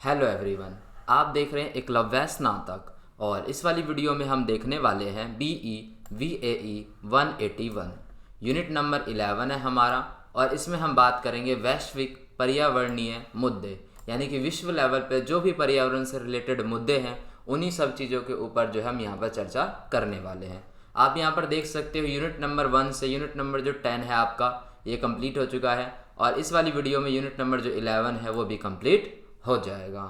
Hello everyone, आप देख रहे हैं एकलव्य स्नातक और इस वाली वीडियो में हम देखने वाले हैं BE VAE 181 यूनिट नंबर 11 है हमारा। और इसमें हम बात करेंगे वैश्विक पर्यावरणीय मुद्दे, यानी कि विश्व लेवल पे जो भी पर्यावरण से रिलेटेड मुद्दे हैं उन्हीं सब चीज़ों के ऊपर जो हम यहाँ पर चर्चा करने वाले हैं। आप यहाँ पर देख सकते हो यूनिट नंबर 1 से यूनिट नंबर जो 10 है आपका ये कंप्लीट हो चुका है और इस वाली वीडियो में यूनिट नंबर जो 11 है वो भी कंप्लीट हो जाएगा।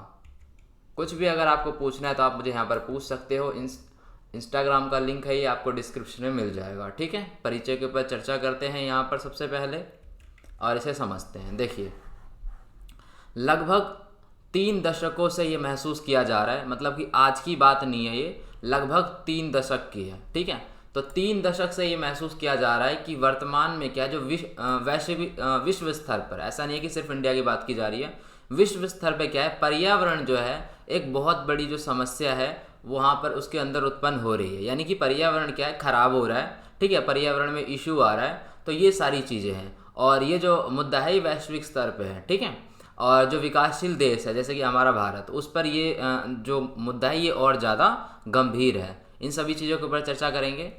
कुछ भी अगर आपको पूछना है तो आप मुझे यहाँ पर पूछ सकते हो। इंस्टाग्राम का लिंक है, ये आपको डिस्क्रिप्शन में मिल जाएगा। ठीक है, परिचय के ऊपर चर्चा करते हैं यहाँ पर सबसे पहले और इसे समझते हैं। देखिए, लगभग 3 दशकों से ये महसूस किया जा रहा है, मतलब कि आज की बात नहीं है, ये लगभग 3 दशक की है। ठीक है, तो 3 दशक से ये महसूस किया जा रहा है कि वर्तमान में क्या जो विश्व स्तर पर, ऐसा नहीं है कि सिर्फ इंडिया की बात की जा रही है, विश्व स्तर पे क्या है, पर्यावरण जो है एक बहुत बड़ी जो समस्या है वहाँ पर उसके अंदर उत्पन्न हो रही है। यानी कि पर्यावरण क्या है, खराब हो रहा है। ठीक है, पर्यावरण में इशू आ रहा है, तो ये सारी चीज़ें हैं और ये जो मुद्दा है ये वैश्विक स्तर पे है। ठीक है, और जो विकासशील देश है जैसे कि हमारा भारत, उस पर ये जो मुद्दा है ये और ज़्यादा गंभीर है। इन सभी चीज़ों के ऊपर चर्चा करेंगे।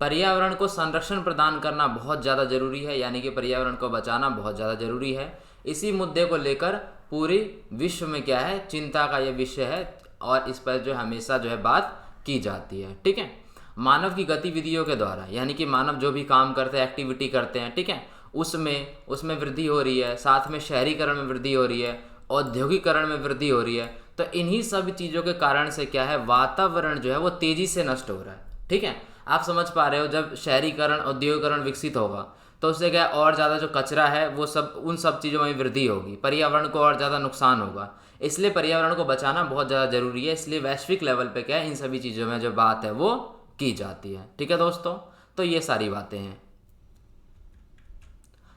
पर्यावरण को संरक्षण प्रदान करना बहुत ज़्यादा ज़रूरी है, यानी कि पर्यावरण को बचाना बहुत ज़्यादा ज़रूरी है। इसी मुद्दे को लेकर पूरी विश्व में क्या है, चिंता का ये विषय है और इस पर जो हमेशा जो है बात की जाती है। ठीक है, मानव की गतिविधियों के द्वारा, यानी कि मानव जो भी काम करते हैं, एक्टिविटी करते हैं, ठीक है, उसमें वृद्धि हो रही है। साथ में शहरीकरण में वृद्धि हो रही है, औद्योगिकरण में वृद्धि हो रही है। तो इन्हीं सब चीज़ों के कारण से क्या है, वातावरण जो है वो तेज़ी से नष्ट हो रहा है। ठीक है, आप समझ पा रहे हो, जब शहरीकरण औद्योगिकरण विकसित होगा तो उससे क्या और ज़्यादा जो कचरा है वो सब, उन सब चीज़ों में वृद्धि होगी, पर्यावरण को और ज़्यादा नुकसान होगा। इसलिए पर्यावरण को बचाना बहुत ज़्यादा ज़रूरी है। इसलिए वैश्विक लेवल पे क्या है, इन सभी चीज़ों में जो बात है वो की जाती है। ठीक है दोस्तों, तो ये सारी बातें हैं।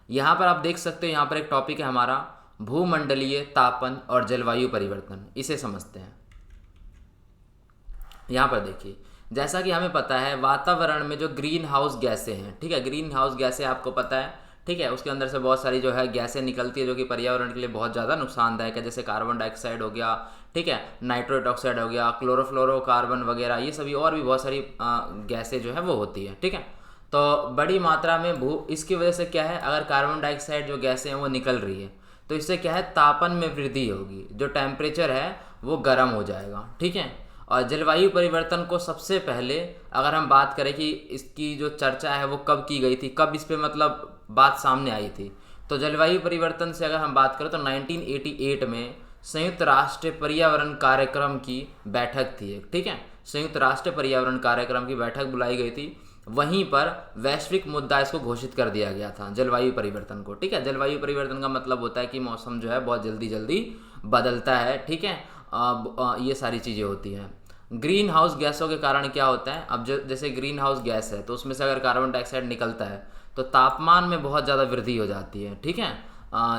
यहाँ पर आप देख सकते हो, यहाँ पर एक टॉपिक है हमारा भूमंडलीय तापन और जलवायु परिवर्तन। इसे समझते हैं। यहाँ पर देखिए, जैसा कि हमें पता है वातावरण में जो ग्रीन हाउस गैसें हैं, ठीक है, ग्रीन हाउस गैसें आपको पता है, ठीक है, उसके अंदर से बहुत सारी जो है गैसें निकलती है जो कि पर्यावरण के लिए बहुत ज़्यादा नुकसानदायक है। जैसे कार्बन डाइऑक्साइड हो गया, ठीक है, नाइट्रोजन ऑक्साइड हो गया, क्लोरोफ्लोरोकार्बन वगैरह, ये सभी और भी बहुत सारी गैसें जो है वो होती है। ठीक है, तो बड़ी मात्रा में इसकी वजह से क्या है, अगर कार्बन डाइऑक्साइड जो गैसें हैं वो निकल रही है तो इससे क्या है, तापन में वृद्धि होगी, जो टेम्परेचर है वो गर्म हो जाएगा। ठीक है, और जलवायु परिवर्तन को सबसे पहले अगर हम बात करें कि इसकी जो चर्चा है वो कब की गई थी, कब इस पे मतलब बात सामने आई थी, तो जलवायु परिवर्तन से अगर हम बात करें तो 1988 में संयुक्त राष्ट्र पर्यावरण कार्यक्रम की बैठक थी। ठीक है, संयुक्त राष्ट्र पर्यावरण कार्यक्रम की बैठक बुलाई गई थी, वहीं पर वैश्विक मुद्दा इसको घोषित कर दिया गया था, जलवायु परिवर्तन को। ठीक है, जलवायु परिवर्तन का मतलब होता है कि मौसम जो है बहुत जल्दी जल्दी बदलता है। ठीक है, ये सारी चीज़ें होती हैं। ग्रीन हाउस गैसों के कारण क्या होता है, अब जो जैसे ग्रीन हाउस गैस है तो उसमें से अगर कार्बन डाइऑक्साइड निकलता है तो तापमान में बहुत ज़्यादा वृद्धि हो जाती है। ठीक है,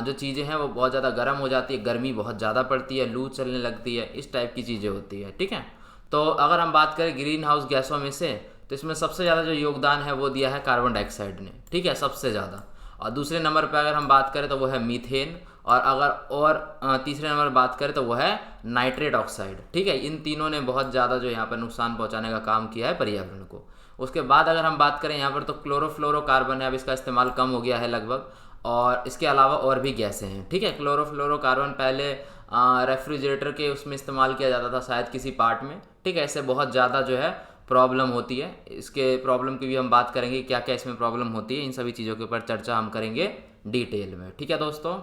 जो चीज़ें हैं वो बहुत ज़्यादा गर्म हो जाती है, गर्मी बहुत ज़्यादा पड़ती है, लू चलने लगती है, इस टाइप की चीज़ें होती है। ठीक है, तो अगर हम बात करें ग्रीन हाउस गैसों में से, तो इसमें सबसे ज़्यादा जो योगदान है वो दिया है कार्बन डाइऑक्साइड ने। ठीक है, सबसे ज़्यादा। और दूसरे नंबर पर अगर हम बात करें तो वो है मीथेन, और अगर तीसरे नंबर पर बात करें तो वो है नाइट्रेट ऑक्साइड। ठीक है, इन तीनों ने बहुत ज़्यादा जो यहाँ पर नुकसान पहुँचाने का काम किया है पर्यावरण को। उसके बाद अगर हम बात करें यहाँ पर तो क्लोरोफ्लोरोकार्बन है, अब इसका इस्तेमाल कम हो गया है लगभग, और इसके अलावा और भी गैसें हैं। ठीक है, क्लोरोफ्लोरोकार्बन पहले रेफ्रिजरेटर के उसमें इस्तेमाल किया जाता था शायद किसी पार्ट में। ठीक है, इससे बहुत ज़्यादा जो है प्रॉब्लम होती है। इसके प्रॉब्लम की भी हम बात करेंगे, क्या क्या इसमें प्रॉब्लम होती है, इन सभी चीज़ों के ऊपर चर्चा हम करेंगे डिटेल में। ठीक है दोस्तों,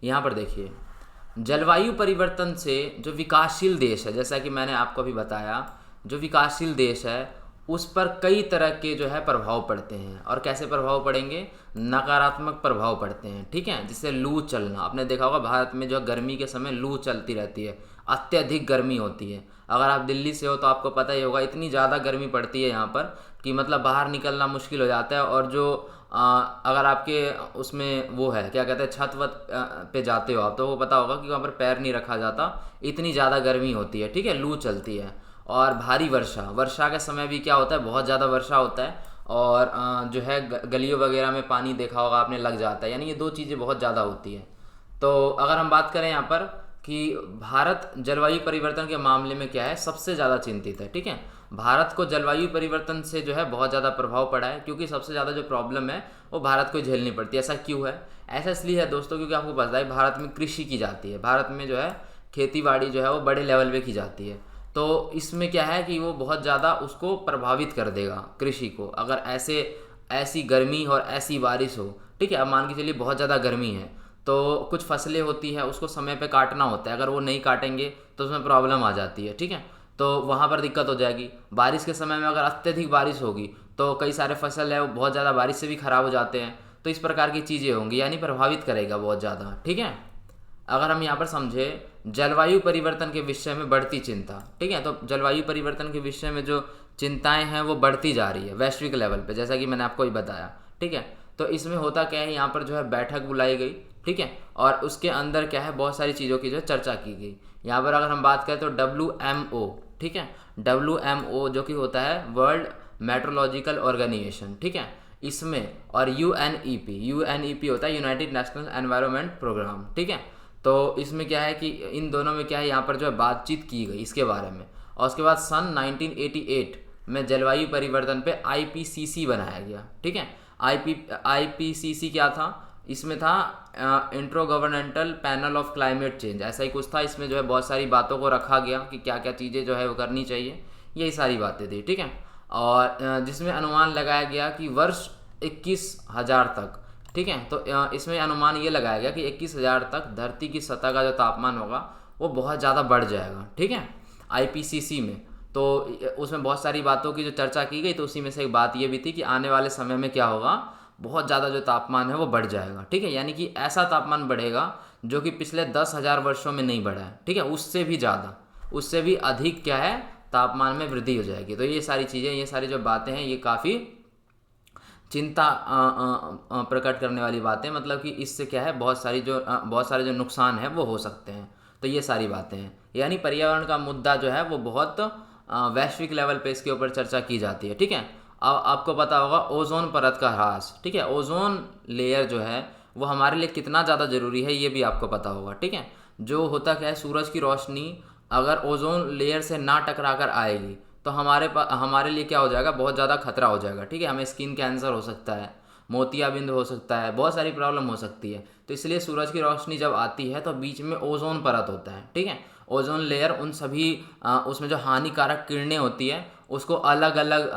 यहाँ पर देखिए, जलवायु परिवर्तन से जो विकासशील देश है, जैसा कि मैंने आपको अभी बताया, जो विकासशील देश है उस पर कई तरह के जो है प्रभाव पड़ते हैं। और कैसे प्रभाव पड़ेंगे, नकारात्मक प्रभाव पड़ते हैं। ठीक है, जिससे लू चलना, आपने देखा होगा भारत में जो गर्मी के समय लू चलती रहती है, अत्यधिक गर्मी होती है। अगर आप दिल्ली से हो तो आपको पता ही होगा, इतनी ज़्यादा गर्मी पड़ती है यहाँ पर कि मतलब बाहर निकलना मुश्किल हो जाता है। और जो अगर आपके उसमें वो है, क्या कहते हैं, छत वत पे जाते हो आप, तो वो पता होगा कि वहाँ पर पैर नहीं रखा जाता, इतनी ज़्यादा गर्मी होती है। ठीक है, लू चलती है। और भारी वर्षा के समय भी क्या होता है, बहुत ज़्यादा वर्षा होता है और जो है गलियों वगैरह में पानी देखा होगा आपने लग जाता है, यानी ये दो चीज़ें बहुत ज़्यादा होती है। तो अगर हम बात करें यहाँ पर कि भारत जलवायु परिवर्तन के मामले में क्या है, सबसे ज़्यादा चिंतित है। ठीक है, भारत को जलवायु परिवर्तन से जो है बहुत ज़्यादा प्रभाव पड़ा है, क्योंकि सबसे ज़्यादा जो प्रॉब्लम है वो भारत को झेलनी पड़ती है। ऐसा क्यों है? ऐसा इसलिए है दोस्तों, क्योंकि आपको पता है भारत में कृषि की जाती है, भारत में जो है खेती बाड़ी जो है वो बड़े लेवल पे की जाती है। तो इसमें क्या है कि वो बहुत ज़्यादा उसको प्रभावित कर देगा कृषि को, अगर ऐसी गर्मी और ऐसी बारिश हो। ठीक है, अब मान के चलिए बहुत ज़्यादा गर्मी है, तो कुछ फसलें होती है उसको समय पे काटना होता है, अगर वो नहीं काटेंगे तो उसमें प्रॉब्लम आ जाती है। ठीक है, तो वहाँ पर दिक्कत हो जाएगी। बारिश के समय में अगर अत्यधिक बारिश होगी तो कई सारे फसल है वो बहुत ज़्यादा बारिश से भी ख़राब हो जाते हैं। तो इस प्रकार की चीज़ें होंगी, यानी प्रभावित करेगा बहुत ज़्यादा। ठीक है, अगर हम यहाँ पर समझे जलवायु परिवर्तन के विषय में बढ़ती चिंता। ठीक है, तो जलवायु परिवर्तन के विषय में जो चिंताएं हैं वो बढ़ती जा रही है वैश्विक लेवल पे, जैसा कि मैंने आपको ही बताया। ठीक है, तो इसमें होता क्या है, यहाँ पर जो है बैठक बुलाई गई। ठीक है, और उसके अंदर क्या है, बहुत सारी चीज़ों की जो है चर्चा की गई। यहाँ पर अगर हम बात करें तो WMO, ठीक है, WMO जो कि होता है वर्ल्ड मेट्रोलॉजिकल ऑर्गेनाइजेशन। ठीक है, इसमें और UNEP होता है यूनाइटेड नेशनल एनवायरनमेंट प्रोग्राम। ठीक है, तो इसमें क्या है कि इन दोनों में क्या है, यहाँ पर जो है बातचीत की गई इसके बारे में। और उसके बाद सन 1988 में जलवायु परिवर्तन पे IPCC बनाया गया। ठीक है, IPCC क्या था, इसमें था intergovernmental panel of climate change, ऐसा ही कुछ था। इसमें जो है बहुत सारी बातों को रखा गया कि क्या क्या चीज़ें जो है वो करनी चाहिए, यही सारी बातें थी। ठीक है, और जिसमें अनुमान लगाया गया कि वर्ष 21,000 तक, ठीक है, तो इसमें अनुमान ये लगाया गया कि 21,000 तक धरती की सतह का जो तापमान होगा वो बहुत ज़्यादा बढ़ जाएगा। ठीक है, IPCC में तो उसमें बहुत सारी बातों की जो चर्चा की गई, तो उसी में से एक बात ये भी थी कि आने वाले समय में क्या होगा, बहुत ज़्यादा जो तापमान है वो बढ़ जाएगा। ठीक है, यानी कि ऐसा तापमान बढ़ेगा जो कि पिछले 10,000 वर्षों में नहीं बढ़ा है। ठीक है, उससे भी ज़्यादा, उससे भी अधिक क्या है, तापमान में वृद्धि हो जाएगी। तो ये सारी चीज़ें, ये सारी जो बातें हैं ये काफ़ी चिंता प्रकट करने वाली बातें, मतलब कि इससे क्या है बहुत सारे जो नुकसान है वो हो सकते हैं। तो ये सारी बातें हैं, यानी पर्यावरण का मुद्दा जो है वो बहुत वैश्विक लेवल पे इसके ऊपर चर्चा की जाती है। ठीक है, अब आपको पता होगा ओजोन परत का ह्रास। ठीक है, ओजोन लेयर जो है वो हमारे लिए कितना ज़्यादा ज़रूरी है ये भी आपको पता होगा। ठीक है, जो होता क्या है, सूरज की रोशनी अगर ओजोन लेयर से ना टकरा कर आएगी तो हमारे लिए क्या हो जाएगा, बहुत ज़्यादा खतरा हो जाएगा। ठीक है, हमें स्किन कैंसर हो सकता है, मोतियाबिंद हो सकता है, बहुत सारी प्रॉब्लम हो सकती है। तो इसलिए सूरज की रोशनी जब आती है तो बीच में ओजोन परत होता है। ठीक है, ओजोन लेयर उन सभी उसमें जो हानिकारक किरणें होती है उसको अलग अलग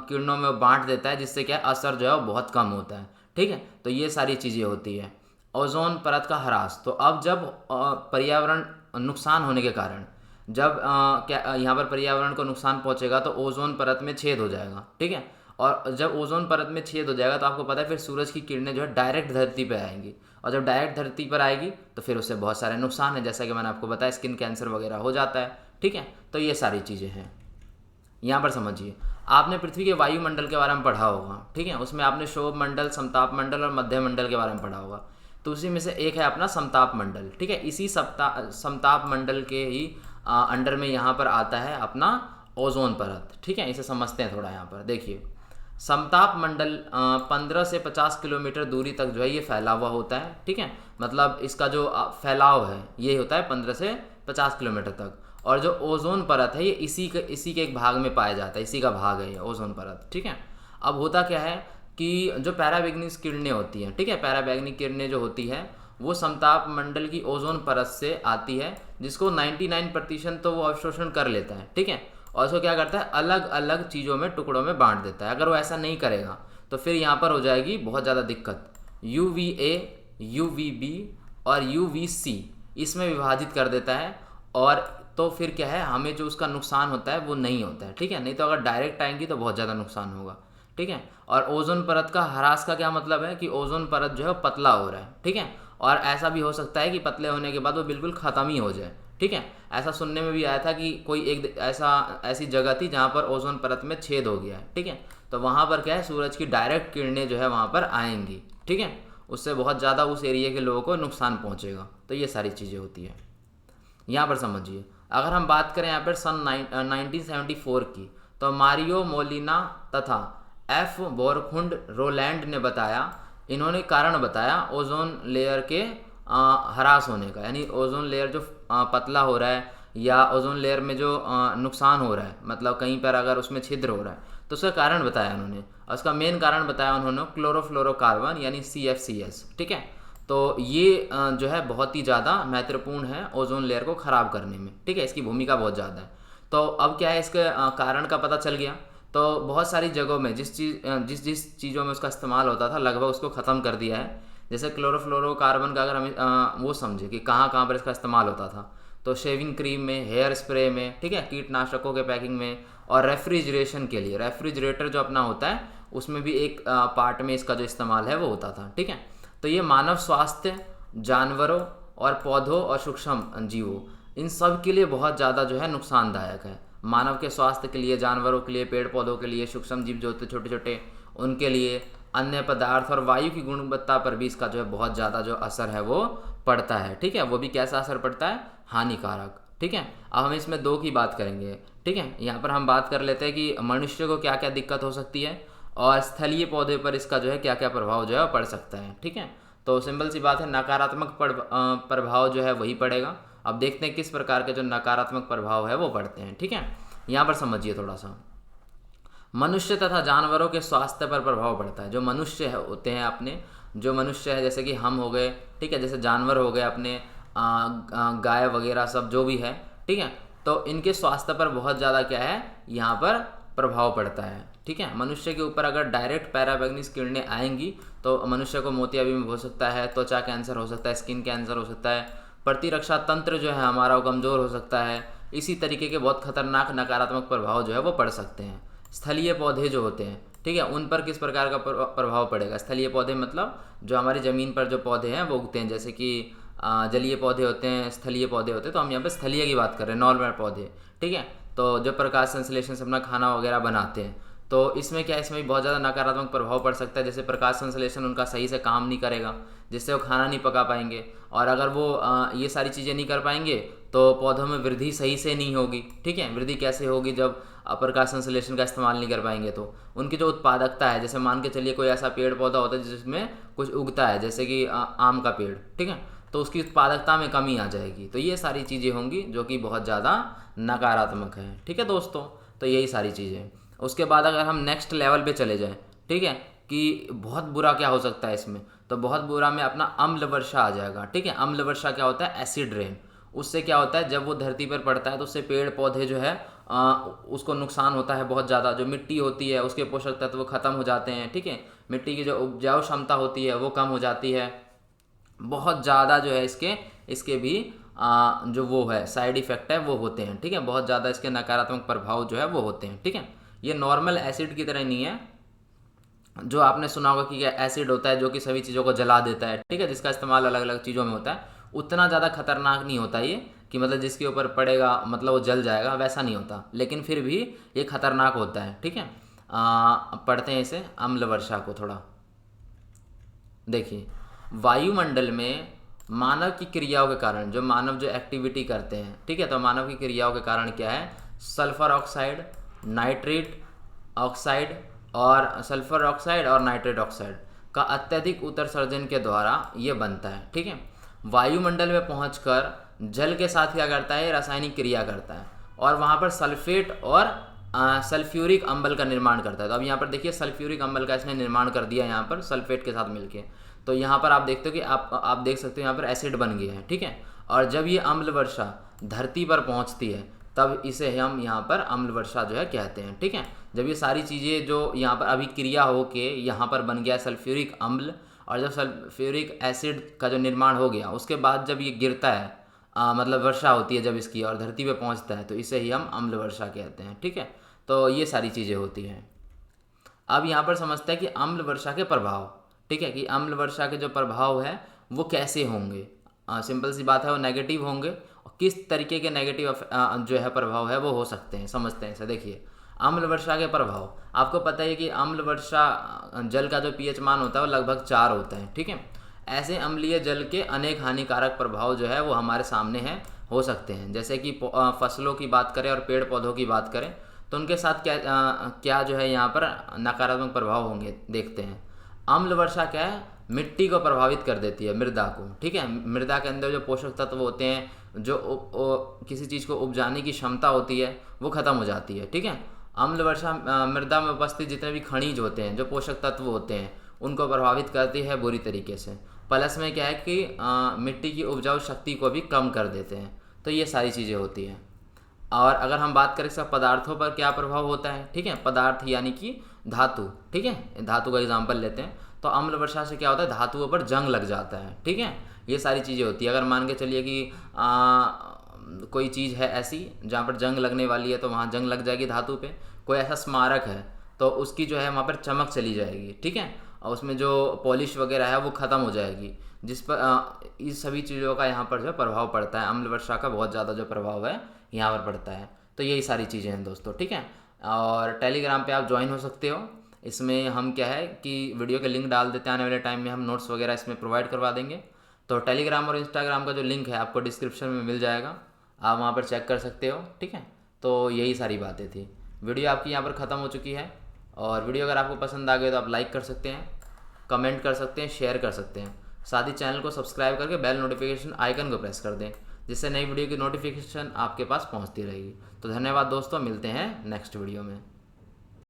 किरणों में बांट देता है, जिससे क्या असर जो है वो बहुत कम होता है। ठीक है, तो ये सारी चीज़ें होती है। ओजोन परत का ह्रास, तो अब जब पर्यावरण नुकसान होने के कारण जब क्या यहाँ पर पर्यावरण को नुकसान पहुँचेगा तो ओजोन परत में छेद हो जाएगा। ठीक है, और जब ओजोन परत में छेद हो जाएगा तो आपको पता है फिर सूरज की किरणें जो है डायरेक्ट धरती पर आएंगी, और जब डायरेक्ट धरती पर आएगी तो फिर उससे बहुत सारे नुकसान हैं, जैसा कि मैंने आपको बताया स्किन कैंसर वगैरह हो जाता है। ठीक है, तो ये सारी चीज़ें हैं। यहाँ पर समझिए, आपने पृथ्वी के वायुमंडल के बारे में पढ़ा होगा। ठीक है, उसमें आपने क्षोभ मंडल, समताप मंडल और मध्य मंडल के बारे में पढ़ा होगा। तो उसी में से एक है अपना समताप मंडल। ठीक है, इसी समताप मंडल के ही अंडर में यहाँ पर आता है अपना ओजोन परत। ठीक है, इसे समझते हैं थोड़ा। यहाँ पर देखिए, समताप मंडल 15 से 50 किलोमीटर दूरी तक जो है ये फैला हुआ होता है। ठीक है, मतलब इसका जो फैलाव है ये होता है 15 से 50 किलोमीटर तक, और जो ओजोन परत है ये इसी के एक भाग में पाया जाता है, इसी का भाग है ये ओजोन परत। ठीक है, अब होता क्या है कि जो पैराबैंगनी किरणें होती हैं, ठीक है, पैराबैंगनी किरणें जो होती है वो समताप मंडल की ओजोन परत से आती है, जिसको 99% तो वो अवशोषण कर लेता है। ठीक है, और उसको क्या करता है, अलग अलग चीज़ों में, टुकड़ों में बांट देता है। अगर वो ऐसा नहीं करेगा तो फिर यहाँ पर हो जाएगी बहुत ज़्यादा दिक्कत। UVA, UVB और UVC इसमें विभाजित कर देता है, और तो फिर क्या है, हमें जो उसका नुकसान होता है वो नहीं होता है। ठीक है, नहीं तो अगर डायरेक्ट आएंगी तो बहुत ज़्यादा नुकसान होगा। ठीक है, और ओजोन परत का ह्रास का क्या मतलब है कि ओजोन परत जो है पतला हो रहा है। ठीक है, और ऐसा भी हो सकता है कि पतले होने के बाद वो बिल्कुल ख़त्म ही हो जाए। ठीक है, ऐसा सुनने में भी आया था कि कोई एक ऐसी जगह थी जहाँ पर ओजोन परत में छेद हो गया है। ठीक है, तो वहाँ पर क्या है, सूरज की डायरेक्ट किरणें जो है वहाँ पर आएंगी। ठीक है, उससे बहुत ज़्यादा उस एरिया के लोगों को नुकसान पहुँचेगा। तो ये सारी चीज़ें होती है। यहाँ पर समझिए, अगर हम बात करें यहाँ पर सन 1974 की, तो मारियो मोलिना तथा F बोरखुंड रोलैंड ने बताया, इन्होंने कारण बताया ओजोन लेयर के हरास होने का, यानी ओजोन लेयर जो पतला हो रहा है या ओजोन लेयर में जो नुकसान हो रहा है, मतलब कहीं पर अगर उसमें छिद्र हो रहा है, तो उसका कारण बताया उन्होंने। और उसका मेन कारण बताया उन्होंने क्लोरोफ्लोरोकार्बन यानी CFCS। ठीक है, तो ये जो है बहुत ही ज़्यादा महत्वपूर्ण है ओजोन लेयर को ख़राब करने में। ठीक है, इसकी भूमिका बहुत ज़्यादा है। तो अब क्या है, इसके कारण का पता चल गया। तो बहुत सारी जगहों में जिस चीज़ों में उसका इस्तेमाल होता था लगभग उसको ख़त्म कर दिया है। जैसे क्लोरोफ्लोरोकार्बन का अगर हम वो समझे कि कहाँ कहाँ पर इसका इस्तेमाल होता था, तो शेविंग क्रीम में, हेयर स्प्रे में, ठीक है, कीटनाशकों के पैकिंग में, और रेफ्रिजरेशन के लिए, रेफ्रिजरेटर जो अपना होता है उसमें भी एक पार्ट में इसका जो इस्तेमाल है वो होता था। ठीक है, तो ये मानव स्वास्थ्य, जानवरों और पौधों और सूक्ष्म जीवों, इन सब के लिए बहुत ज़्यादा जो है नुकसानदायक है। मानव के स्वास्थ्य के लिए, जानवरों के लिए, पेड़ पौधों के लिए, सूक्ष्म जीव जो होते छोटे छोटे उनके लिए, अन्य पदार्थ और वायु की गुणवत्ता पर भी इसका जो है बहुत ज़्यादा जो असर है वो पड़ता है। ठीक है, वो भी कैसा असर पड़ता है, हानिकारक। ठीक है, अब हम इसमें दो की बात करेंगे। ठीक है, यहाँ पर हम बात कर लेते हैं कि मनुष्य को क्या क्या दिक्कत हो सकती है और स्थलीय पौधे पर इसका जो है क्या क्या प्रभाव जो है पड़ सकता है। ठीक है, तो सिंपल सी बात है, नकारात्मक प्रभाव जो है वही पड़ेगा। अब देखते हैं किस प्रकार के जो नकारात्मक प्रभाव है वो पड़ते हैं। ठीक है, यहाँ पर समझिए थोड़ा सा। मनुष्य तथा जानवरों के स्वास्थ्य पर प्रभाव पड़ता है। जो मनुष्य है होते हैं अपने, जो मनुष्य है जैसे कि हम हो गए, ठीक है, जैसे जानवर हो गए अपने, गाय वगैरह सब जो भी है, ठीक है, तो इनके स्वास्थ्य पर बहुत ज़्यादा क्या है यहाँ पर प्रभाव पड़ता है। ठीक है, मनुष्य के ऊपर अगर डायरेक्ट पैराबैग्निस किरणें आएंगी तो मनुष्य को मोतियाबिंद हो सकता है, त्वचा कैंसर हो सकता है, स्किन कैंसर हो सकता है, प्रतिरक्षा तंत्र जो है हमारा वो कमज़ोर हो सकता है। इसी तरीके के बहुत खतरनाक नकारात्मक प्रभाव जो है वो पड़ सकते हैं। स्थलीय पौधे जो होते हैं, ठीक है, उन पर किस प्रकार का प्रभाव पड़ेगा। स्थलीय पौधे मतलब जो हमारी ज़मीन पर जो पौधे हैं वो उगते हैं, जैसे कि जलीय पौधे होते हैं, स्थलीय पौधे होते हैं, तो हम यहाँ पे स्थलीय की बात कर रहे हैं, नॉर्मल पौधे। ठीक है, तो जो प्रकाश संश्लेषण से अपना खाना वगैरह बनाते हैं, तो इसमें क्या है, इसमें भी बहुत ज़्यादा नकारात्मक प्रभाव पड़ सकता है। जैसे प्रकाश संश्लेषण उनका सही से काम नहीं करेगा, जिससे वो खाना नहीं पका पाएंगे, और अगर वो ये सारी चीज़ें नहीं कर पाएंगे तो पौधों में वृद्धि सही से नहीं होगी। ठीक है, वृद्धि कैसे होगी, जब प्रकाश संश्लेषण का इस्तेमाल नहीं कर पाएंगे तो उनकी जो उत्पादकता है, जैसे मान के चलिए कोई ऐसा पेड़ पौधा होता है जिसमें कुछ उगता है, जैसे कि आम का पेड़, ठीक है, तो उसकी उत्पादकता में कमी आ जाएगी। तो ये सारी चीज़ें होंगी जो कि बहुत ज़्यादा नकारात्मक है। ठीक है दोस्तों, तो यही सारी चीज़ें। उसके बाद अगर हम नेक्स्ट लेवल पे चले जाएं, ठीक है, कि बहुत बुरा क्या हो सकता है इसमें, तो बहुत बुरा में अपना अम्ल वर्षा आ जाएगा। ठीक है, अम्ल वर्षा क्या होता है, एसिड रेन। उससे क्या होता है, जब वो धरती पर पड़ता है तो उससे पेड़ पौधे जो है उसको नुकसान होता है बहुत ज़्यादा। जो मिट्टी होती है उसके पोषक तत्व ख़त्म हो जाते हैं। ठीक है, मिट्टी की जो उपजाऊ क्षमता होती है वो कम हो जाती है। बहुत ज़्यादा जो है इसके भी जो वो है साइड इफ़ेक्ट है वो होते हैं। ठीक है, बहुत ज़्यादा इसके नकारात्मक प्रभाव जो है वो होते हैं। ठीक है, ये नॉर्मल एसिड की तरह नहीं है, जो आपने सुना होगा कि एसिड होता है जो कि सभी चीज़ों को जला देता है। ठीक है, जिसका इस्तेमाल अलग अलग चीज़ों में होता है, उतना ज़्यादा खतरनाक नहीं होता ये कि मतलब जिसके ऊपर पड़ेगा मतलब वो जल जाएगा, वैसा नहीं होता, लेकिन फिर भी ये खतरनाक होता है। ठीक है, पढ़ते हैं इसे, अम्ल वर्षा को थोड़ा देखिए। वायुमंडल में मानव की क्रियाओं के कारण, जो मानव जो एक्टिविटी करते हैं, ठीक है, तो मानव की क्रियाओं के कारण क्या है, सल्फर ऑक्साइड, नाइट्रेट ऑक्साइड और सल्फर ऑक्साइड और नाइट्रेट ऑक्साइड का अत्यधिक उत्सर्जन के द्वारा ये बनता है। ठीक है, वायुमंडल में पहुंचकर जल के साथ क्या करता है, रासायनिक क्रिया करता है और वहाँ पर सल्फेट और सल्फ्यूरिक अम्ल का निर्माण करता है। तो अब यहाँ पर देखिए सल्फ्यूरिक अम्ल का इसने निर्माण कर दिया यहाँ पर सल्फेट के साथ मिलके। तो यहाँ पर आप देखते हो कि आप देख सकते हो यहाँ पर एसिड बन गया है। ठीक है, और जब ये अम्ल वर्षा धरती पर पहुँचती है तब इसे हम यहाँ पर अम्ल वर्षा जो है कहते हैं। ठीक है, जब ये सारी चीज़ें जो यहाँ पर अभी क्रिया हो के यहाँ पर बन गया सल्फ्यूरिक अम्ल, और जब सल्फ्यूरिक एसिड का जो निर्माण हो गया उसके बाद जब ये गिरता है, मतलब वर्षा होती है जब इसकी और धरती पे पहुँचता है, तो इसे ही हम अम्ल वर्षा कहते हैं। ठीक है, तो ये सारी चीज़ें होती हैं। अब यहाँ पर समझते हैं कि अम्ल वर्षा के प्रभाव। ठीक है, कि अम्ल वर्षा के जो प्रभाव है वो कैसे होंगे। सिंपल सी बात है, वो नेगेटिव होंगे। और किस तरीके के नेगेटिव जो है प्रभाव है वो हो सकते हैं, समझते हैं इसे। देखिए, अम्ल वर्षा के प्रभाव, आपको पता है कि अम्ल वर्षा जल का जो pH मान होता है वो लगभग 4 होता है। ठीक है, ऐसे अम्लीय जल के अनेक हानिकारक प्रभाव जो है वो हमारे सामने हैं, हो सकते हैं। जैसे कि फसलों की बात करें और पेड़ पौधों की बात करें तो उनके साथ क्या जो है यहाँ पर नकारात्मक प्रभाव होंगे, देखते हैं। अम्ल वर्षा क्या है, मिट्टी को प्रभावित कर देती है, मृदा को, ठीक है। मृदा के अंदर जो पोषक तत्व होते हैं, जो किसी चीज़ को उपजाने की क्षमता होती है, वो ख़त्म हो जाती है, ठीक है। अम्ल वर्षा मृदा में उपस्थित जितने भी खनिज होते हैं, जो पोषक तत्व होते हैं, उनको प्रभावित करती है बुरी तरीके से। प्लस में क्या है कि मिट्टी की उपजाऊ शक्ति को भी कम कर देते हैं। तो ये सारी चीज़ें होती हैं। और अगर हम बात करें सब पदार्थों पर क्या प्रभाव होता है, ठीक है, पदार्थ यानी कि धातु, ठीक है, धातु का एग्जांपल लेते हैं। तो अम्ल वर्षा से क्या होता है, धातुओं पर जंग लग जाता है, ठीक है। ये सारी चीज़ें होती है। अगर मान के चलिए कि कोई चीज़ है ऐसी जहाँ पर जंग लगने वाली है, तो वहाँ जंग लग जाएगी धातु पे। कोई ऐसा स्मारक है तो उसकी जो है वहाँ पर चमक चली जाएगी, ठीक है, और उसमें जो पॉलिश वगैरह है वो ख़त्म हो जाएगी, जिस पर इस सभी चीज़ों का यहाँ पर जो प्रभाव पड़ता है। अम्ल वर्षा का बहुत ज़्यादा जो प्रभाव है यहाँ पर पड़ता है। तो यही सारी चीज़ें हैं दोस्तों, ठीक है। और टेलीग्राम पे आप ज्वाइन हो सकते हो। इसमें हम क्या है कि वीडियो के लिंक डाल देते हैं, आने वाले टाइम में हम नोट्स वगैरह इसमें प्रोवाइड करवा देंगे। तो टेलीग्राम और इंस्टाग्राम का जो लिंक है आपको डिस्क्रिप्शन में मिल जाएगा, आप वहाँ पर चेक कर सकते हो, ठीक है। तो यही सारी बातें थी। वीडियो आपकी यहाँ पर ख़त्म हो चुकी है। और वीडियो अगर आपको पसंद आ गई तो आप लाइक कर सकते हैं, कमेंट कर सकते हैं, शेयर कर सकते हैं। साथ ही चैनल को सब्सक्राइब करके बेल नोटिफिकेशन आइकन को प्रेस कर दें, जिससे नई वीडियो की नोटिफिकेशन आपके पास पहुंचती रहेगी। तो धन्यवाद दोस्तों, मिलते हैं नेक्स्ट वीडियो में।